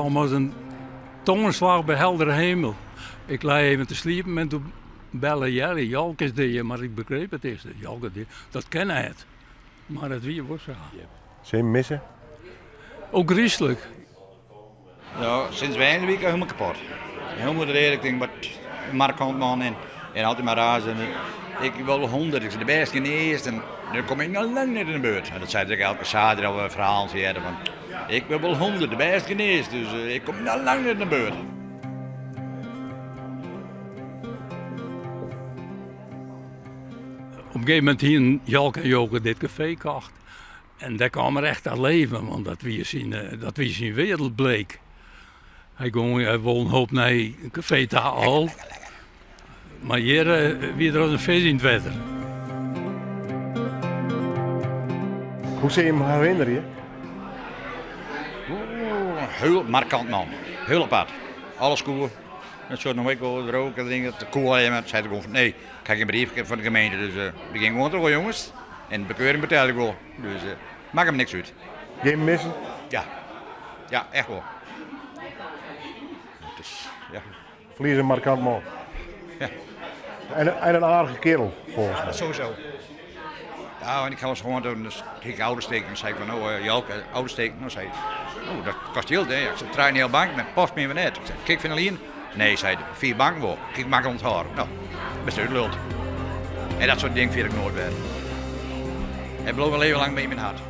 kwam als een tongenslag bij heldere hemel. Ik lag even te sliepen en toen bellen Jelly, Jalk is die, maar ik begreep het eerst. Jalk is die, dat ken hij het. Maar het wie was er. Zin je hem missen? Ook griezelig. Ja, sinds weinig week helemaal kapot. Helemaal de richting, wat markant man en altijd maar razen. Ik wil wel 100, ik ben de beste geneest en dan kom ik nog lang niet in de beurt. En dat zei ik elke zaterdag we verhaal zeiden van ik ben wel 100, de beste geneest, dus ik kom nog lang niet in de beurt. Op een gegeven moment hier Jalk en Joke dit café kocht. En daar kwam er echt aan leven, want dat wie zijn wereld bleek. Hij wil een hoop naar een café te halen. Maar hier wie er als een vis in het water. Hoe zie je hem herinneren je? Heel markant man, heel apart. Alles cool. Net zoals nog ik wil roken en dingen, te cool hebben. Zei ik gewoon van nee, ik krijg een brief van de gemeente, dus we gingen gewoon terug jongens. En de bekeuring betaal ik wel, dus maakt hem niks uit. Je hem missen? Ja, echt wel. Dus, ja. Verlies een markant man. Ja. En een aardige kerel, volgens mij. Sowieso. Ja, en ik ga eens gewoon doen, dus ik oude steken. Dan zei ik van, oh Jalk, oude steken. Dan zei hij, dat kost heel veel. Ik zei, draai een heel bank, met post meer van net. Ik zei, kijk van alleen. Nee, zei hij, 4 banken wel. Kijk, maak onthouden. Nou, best uitlult. En dat soort dingen vind ik nooit weer. Hij bleef wel even lang mee in mijn hart.